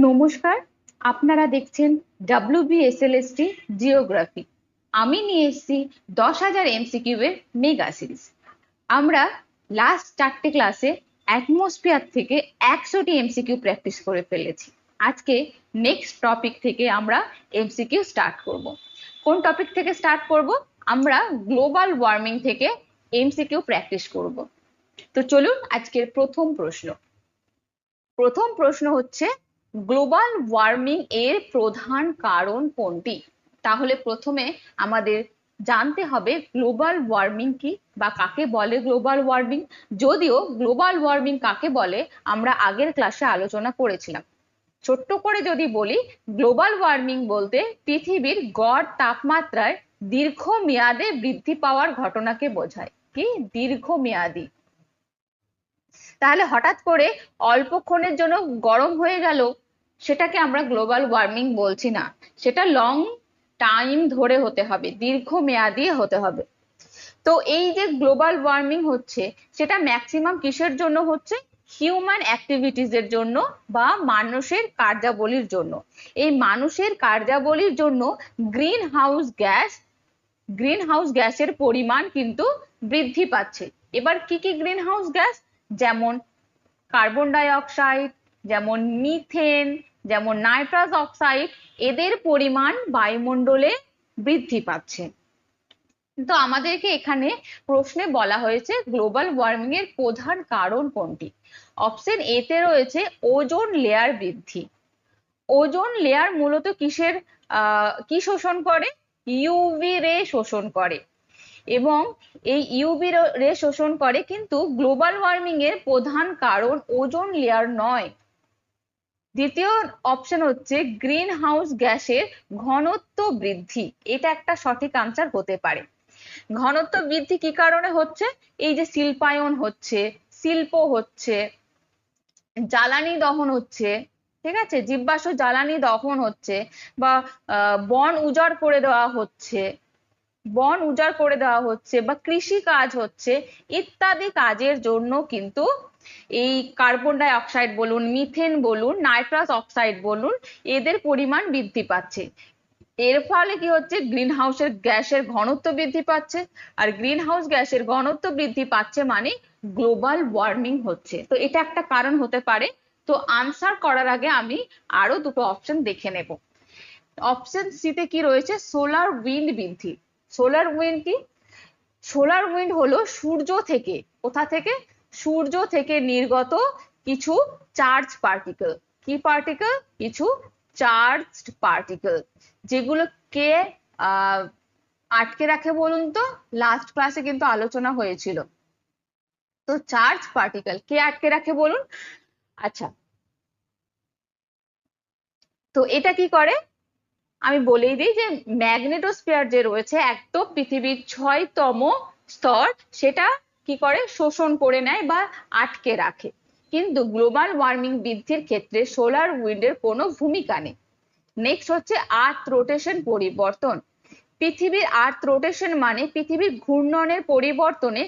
নমস্কার, আপনারা দেখছেন WBSLST জিওগ্রাফি। আমি নিয়ে এসেছি 10,000 MCQ এর মেগা সিরিজ। আমরা লাস্ট 4টে ক্লাসে অ্যাটমসফিয়ার থেকে 100টি MCQ প্র্যাকটিস করে ফেলেছি। আজকে নেক্সট টপিক থেকে আমরা MCQ স্টার্ট করব। কোন টপিক থেকে স্টার্ট করব? আমরা গ্লোবাল ওয়ার্মিং থেকে MCQ প্র্যাকটিস করব। তো চলুন আজকের প্রথম প্রশ্ন হচ্ছে, গ্লোবাল ওয়ার্মিং এর প্রধান কারণ কোনটি? তাহলে প্রথমে আমাদের জানতে হবে গ্লোবাল ওয়ার্মিং কি বা কাকে বলে গ্লোবাল ওয়ার্মিং। যদিও গ্লোবাল ওয়ার্মিং কাকে বলে আমরা আগের ক্লাসে আলোচনা করেছিলাম। ছোট্ট করে যদি বলি, গ্লোবাল ওয়ার্মিং বলতে পৃথিবীর গড় তাপমাত্রায় দীর্ঘমেয়াদে বৃদ্ধি পাওয়ার ঘটনাকে বোঝায়। কি দীর্ঘমেয়াদী? তাহলে হঠাৎ করে অল্পক্ষণের জন্য গরম হয়ে গেল, সেটাকে আমরা গ্লোবাল ওয়ার্মিং বলছি না। সেটা লং টাইম ধরে হতে হবে, দীর্ঘমেয়াদী হতে হবে। তো এই যে গ্লোবাল ওয়ার্মিং হচ্ছে, সেটা ম্যাক্সিমাম কিসের জন্য হচ্ছে? হিউম্যান অ্যাক্টিভিটিস এর জন্য বা মানুষের কার্যাবলীর জন্য। এই মানুষের কার্যাবলীর জন্য গ্রিন হাউস গ্যাসের পরিমাণ কিন্তু বৃদ্ধি পাচ্ছে। এবার কি কি গ্রিন হাউস গ্যাস? যেমন কার্বন ডাই অক্সাইড, যেমন মিথেন, যেমন নাইট্রাস অক্সাইড, এদের পরিমাণ বায়ুমণ্ডলে বৃদ্ধি পাচ্ছে। তো আমাদেরকে এখানে প্রশ্নে বলা হয়েছে গ্লোবাল ওয়ার্মিং এর প্রধান কারণ কোনটি? অপশন এ তে রয়েছে ওজোন লেয়ার বৃদ্ধি। ওজোন লেয়ার মূলত কি শোষণ করে? ইউভি রে শোষণ করে। এবং এই ইউভি রে শোষণ করে, কিন্তু গ্লোবাল ওয়ার্মিং এর প্রধান কারণ ওজোন লেয়ার নয়। দ্বিতীয় অপশন হচ্ছে গ্রিন হাউস গ্যাসের ঘনত্ব বৃদ্ধি। এটা একটা সঠিক আনসার হতে পারে। ঘনত্ব বৃদ্ধি কি কারণে হচ্ছে? এই যে শিল্পায়ন হচ্ছে, শিল্প হচ্ছে, জ্বালানি দহন হচ্ছে, ঠিক আছে, জীবাশ্ম জ্বালানি দহন হচ্ছে, বা বন উজাড় করে দেওয়া হচ্ছে, বা কৃষি কাজ হচ্ছে, ইত্যাদি কাজের জন্য কিন্তু এই কার্বন ডাই অক্সাইড বলুন, মিথেন বলুন, নাইট্রাস অক্সাইড বলুন, এদের পরিমাণ বৃদ্ধি পাচ্ছে। এর ফলে কি হচ্ছে? গ্রিন হাউসের গ্যাসের ঘনত্ব বৃদ্ধি পাচ্ছে। আর গ্রিন হাউস গ্যাসের ঘনত্ব বৃদ্ধি পাচ্ছে মানে গ্লোবাল ওয়ার্মিং হচ্ছে। তো এটা একটা কারণ হতে পারে। তো আনসার করার আগে আমি আরো দুটো অপশন দেখে নেব। অপশন সি তে কি রয়েছে? সোলার উইন্ড বৃদ্ধি। সোলার উইন্ড কি? সোলার উইন্ড হলো সূর্য থেকে, কোথা থেকে? সূর্য থেকে নির্গত কিছু চার্জ পার্টিকেল। কি পার্টিকেল? কিছু চার্জড পার্টিকেল, যেগুলোকে আটকে রাখে বলুন তো। লাস্ট ক্লাসে কিন্তু আলোচনা হয়েছিল। তো চার্জ পার্টিকেল কে আটকে রাখে বলুন? আচ্ছা, তো এটা কি করে আমি বলেই দিই, যে ম্যাগনেটোস্ফিয়ার যে রয়েছে একদম পৃথিবীর 6তম স্তর, সেটা কি করে? শোষণ করে নেয় বা আটকে রাখে। কিন্তু গ্লোবাল ওয়ার্মিং বৃদ্ধির ক্ষেত্রে সোলার উইন্ডের কোনো ভূমিকা নেই। নেক্সট হচ্ছে আর্থ রোটেশন পরিবর্তন। পৃথিবীর আর্থ রোটেশন মানে পৃথিবীর ঘূর্ণনের পরিবর্তনে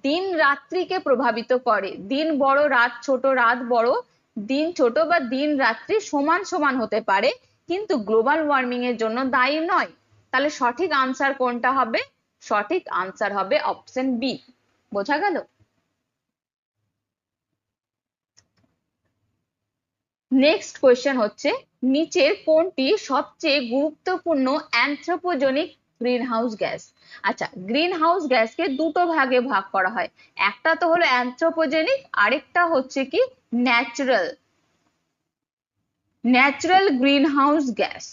দিন রাত্রিকে প্রভাবিত করে। দিন বড় রাত ছোট, রাত বড় দিন ছোট, বা দিন রাত্রি সমান সমান হতে পারে, কিন্তু গ্লোবাল ওয়ার্মিং এর জন্য দায়ী নয়। তাহলে সঠিক আনসার কোনটা হবে? সঠিক আনসার হবে অপশন বি। বোঝা গেল? নেক্সট কোয়েশ্চেন হচ্ছে, নিচের কোনটি সবচেয়ে গুরুত্বপূর্ণ অ্যানথ্রোপোজেনিক গ্রিন হাউস গ্যাস? আচ্ছা, গ্রিন হাউস গ্যাসকে দুটো ভাগে ভাগ করা হয়। একটা তো হলো অ্যানথ্রোপোজেনিক, আরেকটা হচ্ছে কি ন্যাচারাল গ্রিন হাউস গ্যাস।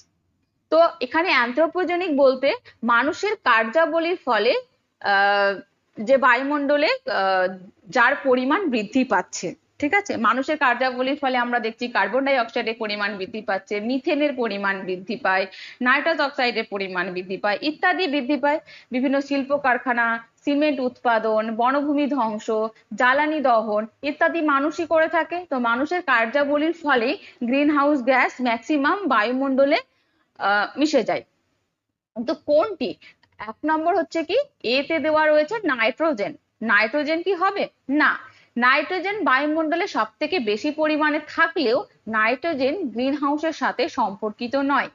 তো এখানে অ্যানথ্রোপোজেনিক বলতে মানুষের কার্যাবলীর ফলে যে বায়ুমণ্ডলে যার পরিমাণ বৃদ্ধি পাচ্ছে, ঠিক আছে, মানুষের কার্যাবলীর ফলে আমরা দেখছি কার্বন ডাই অক্সাইডের পরিমাণ বৃদ্ধি পাচ্ছে, মিথেনের পরিমাণ বৃদ্ধি পায়, নাইট্রাস অক্সাইডের পরিমাণ বৃদ্ধি পায়, ইত্যাদি বৃদ্ধি পায়। বিভিন্ন শিল্প কারখানা, সিমেন্ট উৎপাদন, বনভূমি ধ্বংস, জ্বালানি দহন ইত্যাদি মানুষই করে থাকে। তো মানুষের কার্যাবলীর ফলে গ্রিন হাউস গ্যাস ম্যাক্সিমাম বায়ুমণ্ডলে মিশে যায়। তো কোনটি? 1 নম্বর হচ্ছে কি, এ তে দেওয়া রয়েছে নাইট্রোজেন। নাইট্রোজেন কি হবে? না, নাইট্রোজেন বায়ুমণ্ডলে সব থেকে বেশি পরিমাণে থাকলেও নাইট্রোজেন গ্রিন হাউসের সাথে সম্পর্কিত নয়।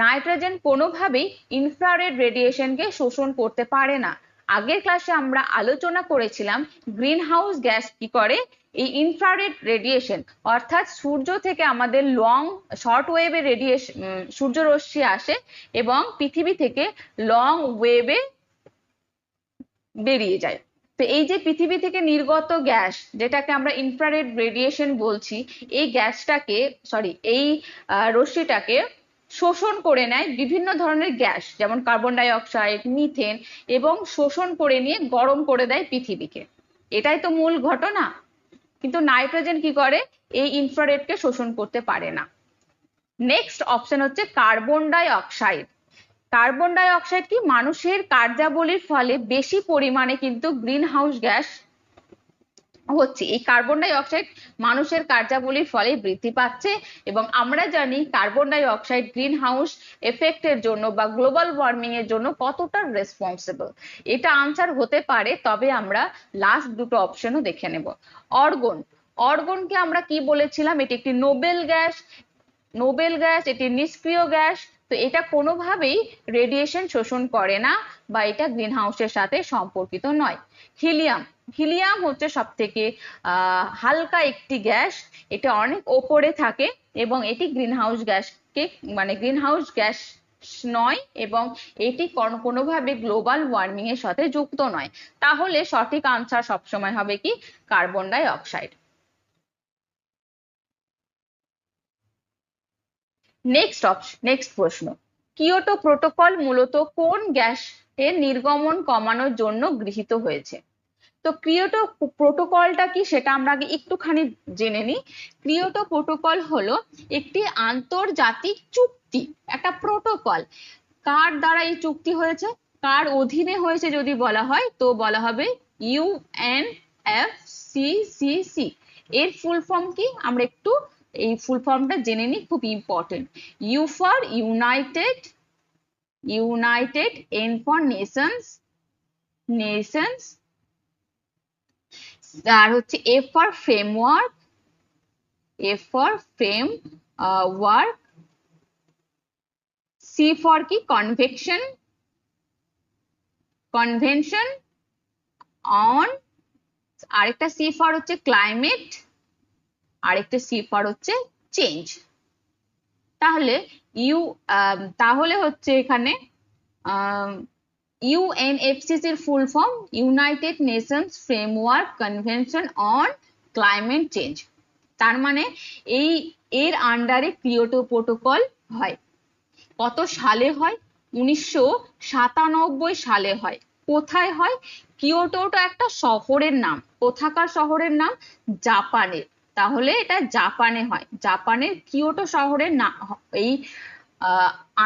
নাইট্রোজেন কোনোভাবেই ইনফ্রারেড রেডিয়েশনকে শোষণ করতে পারে না। আগের ক্লাসে আমরা আলোচনা করেছিলাম গ্রিন হাউস গ্যাস কি করে, এই ইনফ্রারেড রেডিয়েশন অর্থাৎ সূর্য থেকে আমাদের শর্ট ওয়েভে রেডিয়েশন সূর্যরশ্মি আসে এবং পৃথিবী থেকে লং ওয়েভে বেরিয়ে যায়। তো এই যে পৃথিবী থেকে নির্গত গ্যাস যেটাকে আমরা ইনফ্রারেড রেডিয়েশন বলছি, এই গ্যাসটাকে এই রশ্মিটাকে শোষণ করে নেয় বিভিন্ন ধরনের গ্যাস, যেমন কার্বন ডাই অক্সাইড, মিথেন, এবং শোষণ করে নিয়ে গরম করে দেয় পৃথিবীকে। এটাই তো মূল ঘটনা। কিন্তু নাইট্রোজেন কি করে, এই ইনফ্রারেডকে শোষণ করতে পারে না। নেক্সট অপশন হচ্ছে carbon die oxide. Carbon die oxide কি মানুষের কার্যাবলীর ফলে বেশি পরিমাণে কিন্তু গ্রিন হাউস গ্যাস হচ্ছে। এই কার্বন ডাই অক্সাইড মানুষের কার্যাবলীর ফলে বৃদ্ধি পাচ্ছে এবং আমরা জানি carbon die oxide green house এফেক্টের জন্য বা গ্লোবাল ওয়ার্মিং এর জন্য কতটা রেসপন্সিবল। এটা আনসার হতে পারে, তবে আমরা লাস্ট দুটো অপশনও দেখে নেব। অর্গন, অর্গনকে আমরা কি বলেছিলাম, এটি একটি নোবেল গ্যাস। নোবেল গ্যাস এটি নিষ্ক্রিয় গ্যাস, তো এটা কোনোভাবেই রেডিয়েশন শোষণ করে না বা এটা গ্রিন হাউসের সাথে সম্পর্কিত নয়। হিলিয়াম, হিলিয়াম হচ্ছে সব থেকে হালকা একটি গ্যাস, এটা অনেক ওপরে থাকে এবং এটি গ্রিন হাউস গ্যাসকে গ্রিন হাউস গ্যাস নয় এবং এটি কোনোভাবে গ্লোবাল ওয়ার্মিং এর সাথে যুক্ত নয়। তাহলে সঠিক আনসার সবসময় হবে কি কার্বন ডাই অক্সাইড। নেক্সট প্রশ্ন, কিয়োটো প্রোটোকল মূলত কোন গ্যাসের নির্গমন কমানোর জন্য গৃহীত হয়েছে? তো কিয়োটো প্রোটোকলটা কি সেটা আমরা আগে একটুখানি জেনে নিই। কিয়োটো প্রোটোকল হলো একটি আন্তর্জাতিক চুক্তি, একটা প্রোটোকল। কার দ্বারা এই চুক্তি হয়েছে, কার অধীনে হয়েছে যদি বলা হয় তো বলা হবে ইউএনএফসিসিসি। এর ফুল ফর্ম কি আমরা একটু এই ফুল ফর্মটা জেনে নিই, খুব important. U for United, N for Nations, আর হচ্ছে F for framework, C for কি কনভেনশন অন, আরেকটা সি ফর হচ্ছে ক্লাইমেট, আরেকটা সি ফর হচ্ছে চেঞ্জ। তাহলে হচ্ছে এখানে ইউএনএফসিসির full form United Nations Framework Convention on climate Change. তার মানে এর আন্ডারে কিয়োটো প্রোটোকল হয়। কত সালে হয়? 1997 সালে হয়। কোথায় হয়? কিয়োটোটা একটা শহরের নাম। কোথাকার শহরের নাম? জাপানের। তাহলে এটা জাপানে হয়। জাপানের কিয়োটো শহরের এই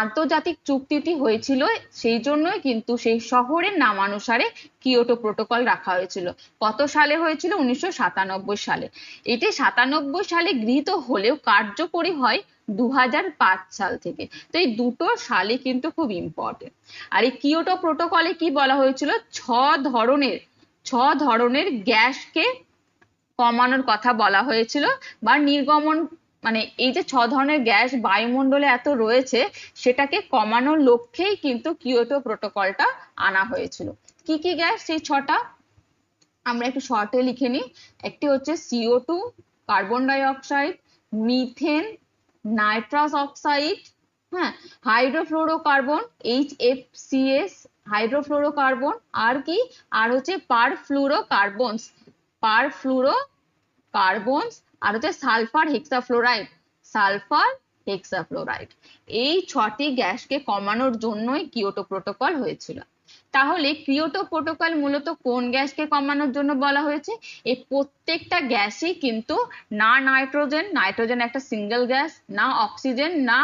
আন্তর্জাতিক চুক্তিটি হয়েছিল, সেই জন্যই কিন্তু সেই শহরের নামানুসারে কিয়োটো প্রোটোকল রাখা হয়েছিল। কত সালে হয়েছিল? 1997 সালে। এটি 97 সালে গৃহীত হলেও কার্যকরী হয় 2005 সাল থেকে। তো এই দুটো সালে কিন্তু খুব ইম্পর্টেন্ট। আর এই কিয়োটো প্রোটোকলে কি বলা হয়েছিল, ছ ধরনের গ্যাসকে কমানোর কথা বলা হয়েছিল বা নির্গমন, এই যে 6 ধরনের গ্যাস বায়ুমণ্ডলে এত রয়েছে সেটাকে কমানোর লক্ষ্যেই কিন্তু কিয়োটো প্রোটোকলটা আনা হয়েছিল। কি কি গ্যাস সেই 6টা আমরা একটু শর্টে লিখে নিই। একটি হচ্ছে CO2, carbon die oxide, methane, nitrous oxide, হ্যাঁ, হাইড্রোফ্লোরোকার্বন HFCS, হাইড্রোফ্লোরোকার্বন, আর কি, আর হচ্ছে পারফ্লুরোকার্বনস, আর হচ্ছে সালফার হেক্সাফ্লোরাইড। এই 6টি গ্যাসকে কমানোর জন্যই কিয়োটো প্রোটোকল হয়েছিল। তাহলে কিয়োটো প্রোটোকল মূলত কোন গ্যাসকে কমানোর জন্য বলা হয়েছে? এই প্রত্যেকটা গ্যাসই কিন্তু না নাইট্রোজেন একটা সিঙ্গেল গ্যাস, না অক্সিজেন, না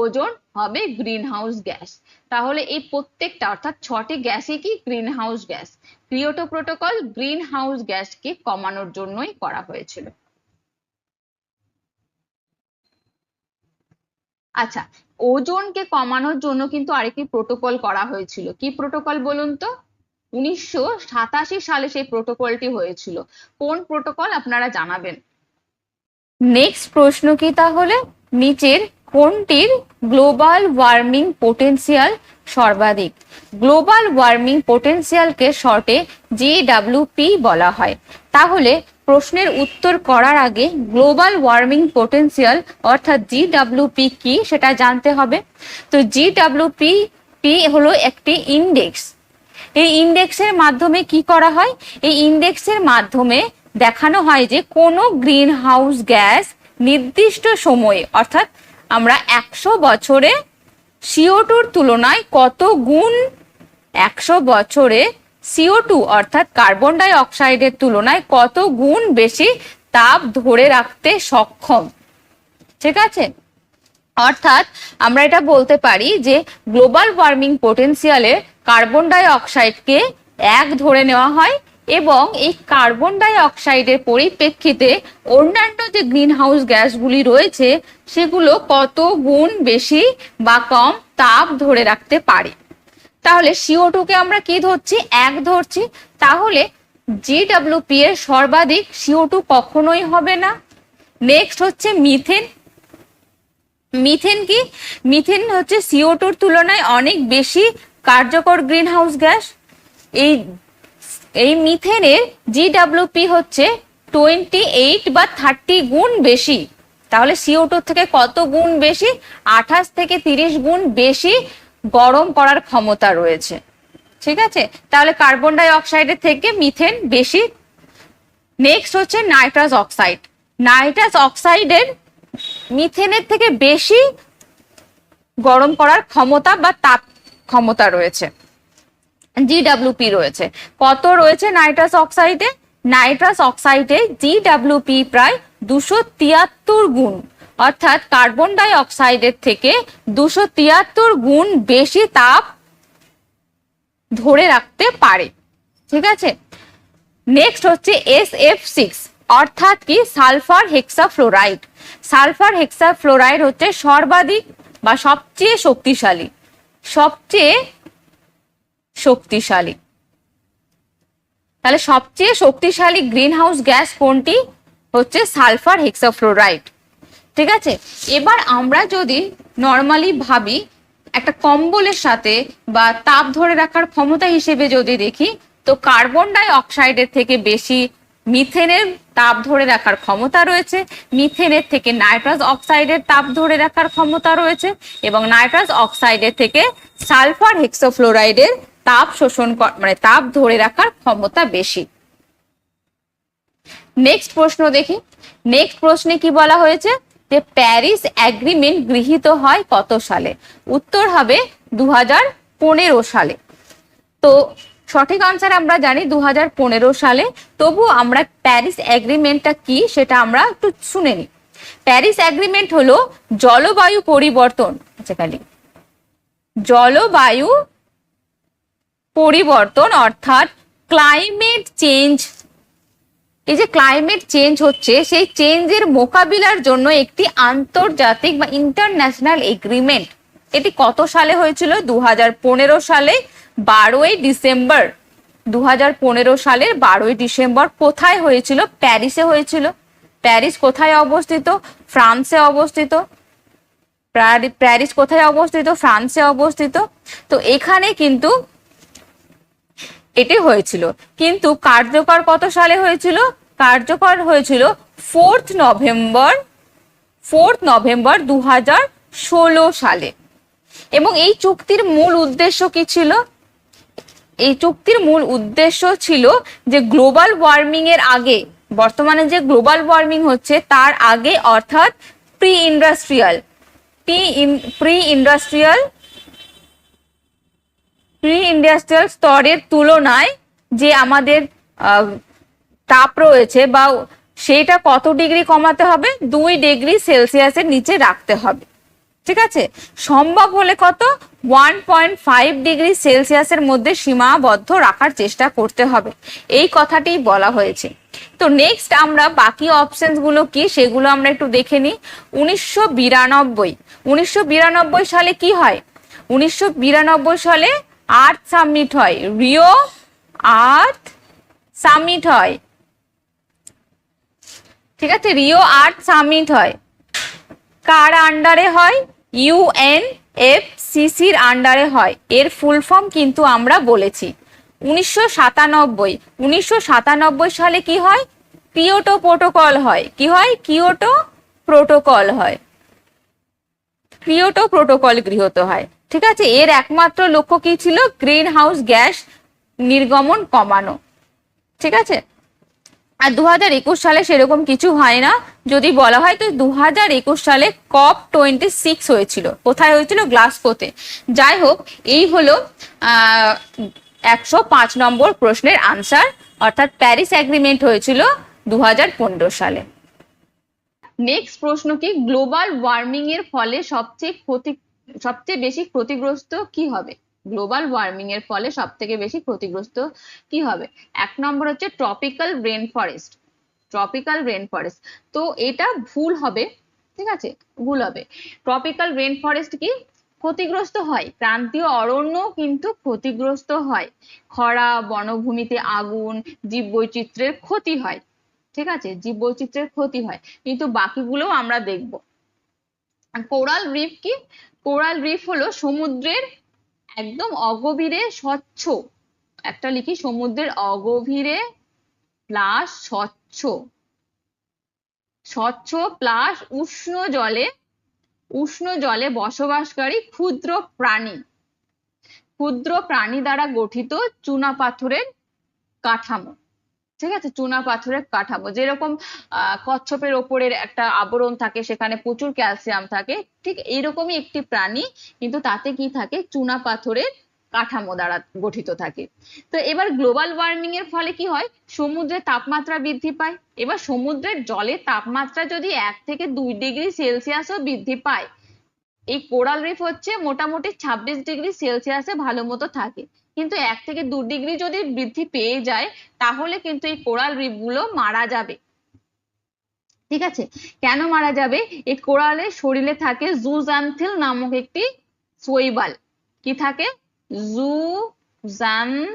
ওজোন হবে গ্রিন হাউস গ্যাস। তাহলে এই প্রত্যেকটা অর্থাৎ 6টি গ্যাসই কি green house gas. Kyoto protocol green house গ্যাসকে কমানোর জন্যই করা হয়েছিল। আচ্ছা, ওজোনকে কমানোর জন্য কিন্তু আরেকটি প্রোটোকল করা হয়েছিল। কি প্রোটোকল বলুন তো? 1987 সালে সেই প্রোটোকলটি হয়েছিল। কোন প্রোটোকল আপনারা জানাবেন। নেক্সট প্রশ্ন কি তাহলে, নিচের কোনটির গ্লোবাল ওয়ার্মিং পোটেনশিয়াল সর্বাধিক? গ্লোবাল ওয়ার্মিং পোটেনশিয়ালকে শর্টে GWP বলা হয়। তাহলে প্রশ্নের উত্তর করার আগে গ্লোবাল ওয়ার্মিং পোটেনশিয়াল অর্থাৎ GWP কি সেটা জানতে হবে। তো GWP হলো একটি ইন্ডেক্স। এই ইন্ডেক্সের মাধ্যমে কি করা হয়? এই ইন্ডেক্সের মাধ্যমে দেখানো হয় যে কোনো গ্রিন হাউস গ্যাস নির্দিষ্ট সময়ে অর্থাৎ আমরা 100 বছরে CO2 তুলনায় কত গুণ 100 বছরে CO2 অর্থাৎ কার্বন ডাই অক্সাইডের তুলনায় কত গুণ বেশি তাপ ধরে রাখতে সক্ষম। ঠিক আছে, অর্থাৎ আমরা এটা বলতে পারি যে গ্লোবাল ওয়ার্মিং পোটেনশিয়ালে কার্বন ডাই অক্সাইডকে 1 ধরে নেওয়া হয় এবং এই কার্বন ডাই অক্সাইডের পরিপ্রেক্ষিতে অন্যান্য যে গ্রিন হাউস গ্যাসগুলি রয়েছে সেগুলো কত গুণ বেশি বা কম তাপ ধরে রাখতে পারে। তাহলে CO2 কে আমরা কি ধরছি? 1 ধরছি। তাহলে GWP এর সর্বাধিক CO2 কখনোই হবে না। নেক্সট হচ্ছে মিথেন। মিথেন কি? মিথেন হচ্ছে CO2 তুলনায় অনেক বেশি কার্যকর গ্রিন হাউস গ্যাস। এই মিথেনের GWP হচ্ছে 28 বা 30 গুণ বেশি। তাহলে CO2 থেকে কত গুণ বেশি? 28 থেকে 30 গুণ বেশি গরম করার ক্ষমতা রয়েছে। ঠিক আছে, তাহলে কার্বন ডাই অক্সাইডের থেকে মিথেন বেশি। নেক্সট হচ্ছে নাইট্রাস অক্সাইড। নাইট্রাস অক্সাইডের মিথেনের থেকে বেশি গরম করার ক্ষমতা বা তাপ ক্ষমতা রয়েছে, GWP রয়েছে। কত রয়েছে নাইট্রাস অক্সাইডে? নাইট্রাস অক্সাইডে GWP প্রায় 273 গুণ, অর্থাৎ কার্বন ডাই অক্সাইডের থেকে 273 গুণ বেশি তাপ ধরে রাখতে পারে। ঠিক আছে, নেক্সট হচ্ছে SF6 অর্থাৎ কি? Sulphur hexafluoride. সালফার হেক্সাফ্লোরাইড হচ্ছে সর্বাধিক বা সবচেয়ে শক্তিশালী। তাহলে সবচেয়ে শক্তিশালী গ্রিন হাউস গ্যাস কোনটি? হচ্ছে সালফার হেক্সাফ্লোরাইড। ঠিক আছে, এবার আমরা যদি নর্মালি ভাবি একটা কম্বলের সাথে বা তাপ ধরে রাখার ক্ষমতা হিসেবে যদি দেখি, তো কার্বন ডাই অক্সাইডের থেকে বেশি মিথেনের তাপ ধরে রাখার ক্ষমতা রয়েছে, মিথেনের থেকে নাইট্রাস অক্সাইডের তাপ ধরে রাখার ক্ষমতা রয়েছে এবং নাইট্রাস অক্সাইডের থেকে সালফার হেক্সাফ্লোরাইডের তাপ তাপ ধরে রাখার ক্ষমতা বেশি। নেক্সট প্রশ্ন দেখি। নেক্সট প্রশ্নে কি বলা হয়েছে? যে প্যারিস এগ্রিমেন্ট গৃহীত হয় কত সালে? উত্তর হবে 2015 সালে। তো সঠিক আনসার আমরা জানি 2015 সালে। তবু আমরা প্যারিস এগ্রিমেন্টটা কি সেটা আমরা একটু শুনে নিই। প্যারিস এগ্রিমেন্ট হলো জলবায়ু পরিবর্তন, জলবায়ু পরিবর্তন অর্থাৎ ক্লাইমেট চেঞ্জ। এই যে ক্লাইমেট চেঞ্জ হচ্ছে সেই চেঞ্জের মোকাবিলার জন্য একটি আন্তর্জাতিক বা ইন্টারন্যাশনাল এগ্রিমেন্ট। এটি কত সালে হয়েছিল? 2015 সালে 12ই ডিসেম্বর। 2015 সালের 12ই ডিসেম্বর। কোথায় হয়েছিল? প্যারিসে হয়েছিল। প্যারিস কোথায় অবস্থিত? ফ্রান্সে অবস্থিত। প্যারিস কোথায় অবস্থিত? ফ্রান্সে অবস্থিত। তো এখানে কিন্তু এটি হয়েছিল, কিন্তু কার্যকর কত সালে হয়েছিল? কার্যকর হয়েছিল 4 নভেম্বর 2016 সালে। এবং এই চুক্তির মূল উদ্দেশ্য কি ছিল? এই চুক্তির মূল উদ্দেশ্য ছিল যে গ্লোবাল ওয়ার্মিং এর আগে, বর্তমানে যে গ্লোবাল ওয়ার্মিং হচ্ছে তার আগে অর্থাৎ প্রি ইন্ডাস্ট্রিয়াল স্তরের তুলনায় যে আমাদের তাপ রয়েছে বা সেটা কত ডিগ্রি কমাতে হবে? 2 ডিগ্রি সেলসিয়াসের নিচে রাখতে হবে। ঠিক আছে, সম্ভব হলে কত? 1.5 ডিগ্রি সেলসিয়াসের মধ্যে সীমাবদ্ধ রাখার চেষ্টা করতে হবে। এই কথাটি বলা হয়েছে। তো নেক্সট আমরা বাকি অপশনস গুলো কি সেগুলো আমরা একটু দেখে নিই। 1992 সালে কি হয়? 1992 সালে আর্থ সামিট হয়, রিও আর্থ সামিট হয়, ঠিক আছে, রিও আর্থ সামিট হয় কার আন্ডারে হয়? ইউএনএফসিসির আন্ডারে হয়। এর ফুল ফর্ম কিন্তু আমরা বলেছি 1997 সালে কি হয়? কিয়োটো প্রোটোকল হয়। কি হয়? কিয়োটো প্রোটোকল হয়, কিয়োটো প্রোটোকল গৃহীত হয়, ঠিক আছে। এর একমাত্র লক্ষ্য কি ছিল? গ্রিন হাউস গ্যাস নির্গমন কমানো, ঠিক আছে। আর 2021 সালে সেরকম কিছু হয় না। যদি বলা হয় তো 2021 সালে COP26 হয়েছিল। কোথায় হয়েছিল? গ্লাসগোতে। যাই হোক, এই হলো 105 নম্বর প্রশ্নের আনসার, অর্থাৎ প্যারিস এগ্রিমেন্ট হয়েছিল 2015 সালে। নেক্সট প্রশ্ন কি? গ্লোবাল ওয়ার্মিং এর ফলে সবচেয়ে বেশি ক্ষতিগ্রস্ত কি হবে? গ্লোবাল ওয়ার্মিং এর ফলে সব থেকে বেশি ক্ষতিগ্রস্ত কি হবে? 1 নম্বর হচ্ছে tropical rain forest. Tropical rain forest, তো এটা ভুল হবে, ঠিক আছে, ভুল হবে। ট্রপিক্যাল রেন ফরেস্ট কি ক্ষতিগ্রস্ত হয়? ক্রান্তীয় অরণ্য কিন্তু ক্ষতিগ্রস্ত হয়। খরা, বনভূমিতে আগুন, জীববৈচিত্র্যের ক্ষতি হয়, ঠিক আছে, জীববৈচিত্র্যের ক্ষতি হয়, কিন্তু বাকিগুলো আমরা দেখব। কোরাল রিফ কি? কোরাল রিফ হলো সমুদ্রের একদম অগভীরে স্বচ্ছ, একটা লিখি, সমুদ্রের অগভীরে প্লাস স্বচ্ছ প্লাস উষ্ণ জলে বসবাসকারী ক্ষুদ্র প্রাণী দ্বারা গঠিত চুনাপাথরের কাঠামো, ঠিক আছে, চুনাপাথরের কাঠামো। যেরকম কচ্ছপের ওপরের একটা আবরণ থাকে, সেখানে প্রচুর ক্যালসিয়াম থাকে, ঠিক এইরকমই একটি প্রাণী, কিন্তু তাতে কি থাকে? চুনাপাথরের কাঠামো দ্বারা গঠিত থাকে। তো এবার গ্লোবাল ওয়ার্মিং এর ফলে কি হয়? সমুদ্রের তাপমাত্রা বৃদ্ধি পায়। এবার সমুদ্রের জলের তাপমাত্রা যদি 1 থেকে 2 ডিগ্রি সেলসিয়াসও বৃদ্ধি পায়, এই কোরাল রিফ হচ্ছে মোটামুটি 26 ডিগ্রি সেলসিয়াসে ভালো মতো থাকে, কিন্তু 1 থেকে 2 ডিগ্রি যদি বৃদ্ধি পেয়ে যায়, তাহলে কিন্তু এই কোরাল রিফ গুলো মারা যাবে, ঠিক আছে। কেন মারা যাবে? এই কোরালের শরীরে থাকে জুজানথিল নামক একটি শৈবাল। কি থাকে? জুজানথিল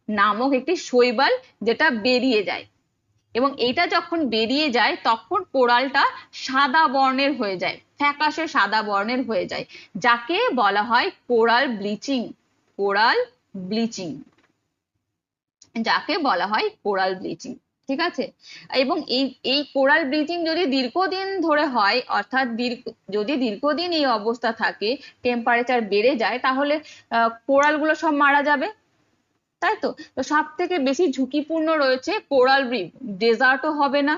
নামক একটি শৈবাল, যেটা বেরিয়ে যায়, এবং এটা যখন বেরিয়ে যায় তখন কোরালটা সাদা বর্ণের হয়ে যায়, ফ্যাকাশে সাদা বর্ণের হয়ে যায়, যাকে বলা হয় কোরাল ব্লিচিং। কোরাল ব্লিচিং, যাকে বলা হয় কোরাল ব্লিচিং, ঠিক আছে। এবং এই কোরাল ব্লিচিং যদি দীর্ঘদিন ধরে হয়, অর্থাৎ যদি দীর্ঘদিন এই অবস্থা থাকে, টেম্পারেচার বেড়ে যায়, তাহলে কোরাল গুলো সব মারা যাবে, তাই তো। তো সব থেকে বেশি ঝুঁকিপূর্ণ রয়েছে কোরাল রিফ। ডেজার্টও হবে না।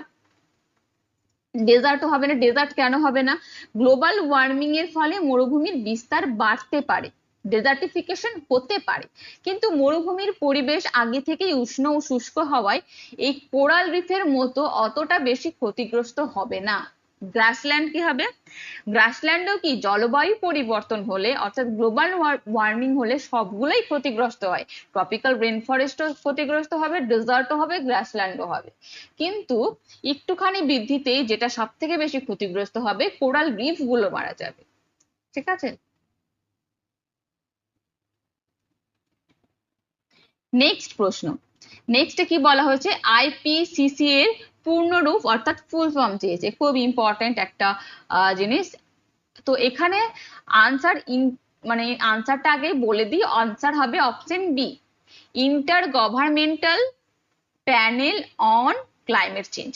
ডেজার্ট কেন হবে না? গ্লোবাল ওয়ার্মিং এর ফলে মরুভূমির বিস্তার বাড়তে পারে, ডেজার্টিফিকেশন হতে পারে, কিন্তু মরুভূমির পরিবেশ আগে থেকেই উষ্ণ ও শুষ্ক হওয়ায় এই কোরাল রিফের মতো অতটা বেশি ক্ষতিগ্রস্ত হবে না। গ্রাসল্যান্ড কি হবে? গ্রাসল্যান্ডও কি জলবায়ু পরিবর্তন হলে, অর্থাৎ গ্লোবাল ওয়ার্মিং হলে সবগুলোই ক্ষতিগ্রস্ত হয়। ট্রপিক্যাল রেন ফরেস্টও ক্ষতিগ্রস্ত হবে, ডেজার্টও হবে, গ্রাসল্যান্ডও হবে, কিন্তু একটুখানি বৃদ্ধিতেই যেটা সব থেকে বেশি ক্ষতিগ্রস্ত হবে, কোরাল রিফ গুলো মারা যাবে, ঠিক আছে। নেক্সট প্রশ্ন, নেক্সটে কি বলা হয়েছে? আইপিসিসি এর পূর্ণরূপ অর্থাৎ ফুল ফর্ম চেয়েছে, খুব ইম্পর্টেন্ট একটা জিনিস। তো এখানে আনসার মানে আনসারটা আগে বলে দিই, আনসার হবে option B, intergovernmental panel on climate change,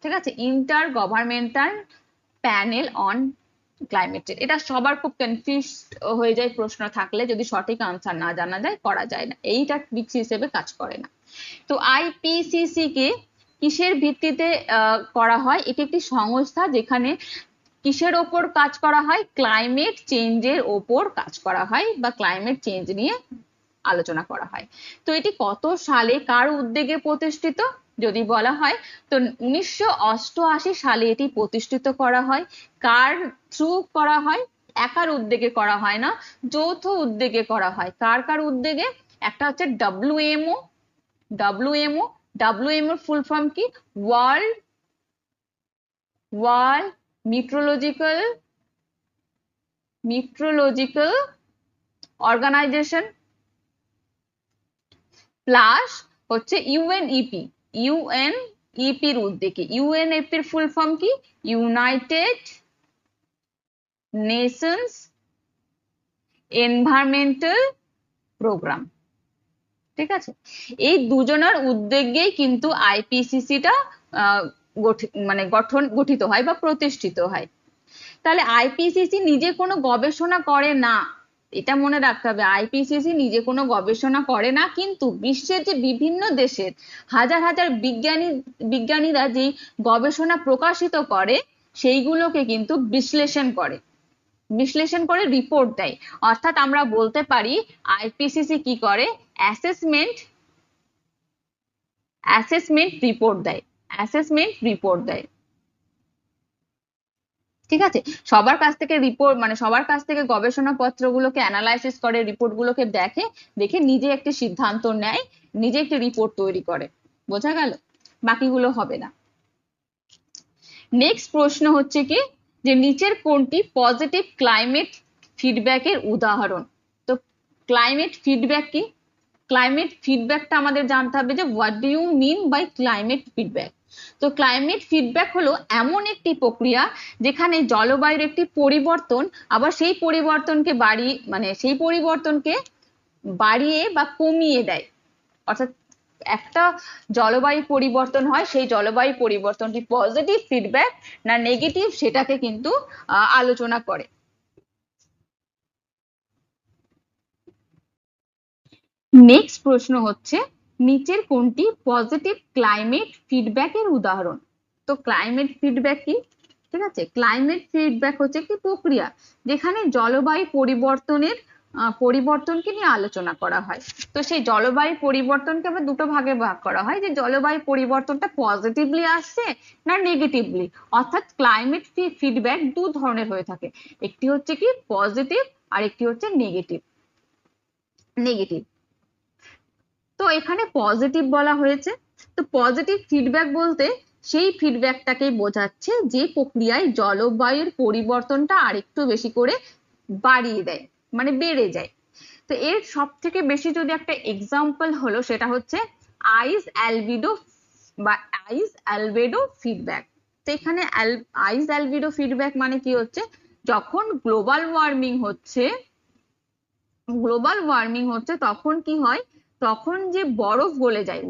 ঠিক আছে, intergovernmental panel on climate change. এটা সবার খুব কনফিউজ হয়ে যায় প্রশ্ন থাকলে, যদি সঠিক আনসার না জানা যায়, করা যায় না, এইটা ট্রিক্স হিসেবে কাজ করে না। তো আইপিসিসি কে কিসের ভিত্তিতে করা হয়? এটি একটি সংস্থা যেখানে কিসের ওপর কাজ করা হয়? ক্লাইমেট চেঞ্জের ওপর কাজ করা হয়, বা ক্লাইমেট চেঞ্জ নিয়ে আলোচনা করা হয়। তো এটি কত সালে কার উদ্যোগে প্রতিষ্ঠিত? যদি বলা হয় তো 1988 সালে এটি প্রতিষ্ঠিত করা হয়। কার থ্রু করা হয়? একার উদ্যোগে করা হয় না, যৌথ উদ্যোগে করা হয়। কার কার উদ্যোগে? একটা হচ্ছে ডব্লিউএমও। ডব্লিউএমও ফুল ফর্ম কি? ওয়ার্ল্ড মেট্রোলজিক্যাল অর্গানাইজেশন, প্লাস হচ্ছে ইউএনইপি, ইউএনইপির উদ্যোগে। ইউএনইপির ফুল ফর্ম কি? United Nations Environmental Programme. ঠিক আছে, এই দুজনের উদ্যোগেই কিন্তু আইপিসিসিটা গঠিত হয় বা প্রতিষ্ঠিত হয়। তাহলে আইপিসিসি নিজে কোনো গবেষণা করে না, এটা মনে রাখতে হবে। আইপিসিসি নিজে কোনো গবেষণা করে না, কিন্তু বিশ্বের যে বিভিন্ন দেশের হাজার হাজার বিজ্ঞানীরা যে গবেষণা প্রকাশিত করে সেইগুলোকে কিন্তু বিশ্লেষণ করে রিপোর্ট দেয়। অর্থাৎ আমরা বলতে পারি আইপিসিসি কি করে? অ্যাসেসমেন্ট রিপোর্ট দেয়। ঠিক আছে, সবার কাছ থেকে গবেষণা পত্রগুলোকে অ্যানালাইসিস করে, রিপোর্ট গুলোকে দেখে নিজে একটি সিদ্ধান্ত নেয়, নিজে একটি রিপোর্ট তৈরি করে। বোঝা গেল? বাকিগুলো হবে না। নেক্সট প্রশ্ন হচ্ছে কি, যে নিচের কোনটি পজিটিভ ক্লাইমেট ফিডব্যাকের উদাহরণ? তো ক্লাইমেট ফিডব্যাক কি? ক্লাইমেট ফিডব্যাকটা আমাদের জানতে হবে যে what do you mean by climate feedback. তো ক্লাইমেট ফিডব্যাক হলো এমন একটি প্রক্রিয়া যেখানে জলবায়ুর একটি পরিবর্তন আবার সেই পরিবর্তনকে বাড়িয়ে বা কমিয়ে দেয়। অর্থাৎ একটা জলবায়ু পরিবর্তন হয়, সেই জলবায়ু পরিবর্তনটি পজিটিভ ফিডব্যাক না নেগেটিভ সেটাকে কিন্তু আলোচনা করে। নেক্সট প্রশ্ন হচ্ছে নিচের কোনটি পজিটিভ ক্লাইমেট ফিডব্যাকের উদাহরণ? তো ক্লাইমেট ফিডব্যাক কি? ঠিক আছে, ক্লাইমেট ফিডব্যাক হচ্ছে একটি প্রক্রিয়া যেখানে জলবায়ু পরিবর্তনকে নিয়ে আলোচনা করা হয়। তো সেই জলবায়ু পরিবর্তনকে আবার দুটো ভাগে ভাগ করা হয়, যে জলবায়ু পরিবর্তনটা পজিটিভলি আসছে না নেগেটিভলি। অর্থাৎ ক্লাইমেট ফিডব্যাক দু ধরনের হয়ে থাকে, একটি হচ্ছে কি পজিটিভ আর একটি হচ্ছে নেগেটিভ। তো এখানে পজিটিভ বলা হয়েছে। তো পজিটিভ ফিডব্যাক বলতে সেই ফিডব্যাকটাকে বোঝাচ্ছে যে প্রক্রিয়ায় জলবায়ুর পরিবর্তনটা আরেকটু বেশি করে বাড়িয়ে দেয়, মানে বেড়ে যায়। তো এর সব থেকে বেশি যদি একটা এক্সাম্পল হলো সেটা হচ্ছে আইস অ্যালবেডো ফিডব্যাক। তো এখানে আইস অ্যালবেডো ফিডব্যাক মানে কি হচ্ছে, যখন গ্লোবাল ওয়ার্মিং হচ্ছে তখন কি হয়, তখন যে বরফ গলে যায়।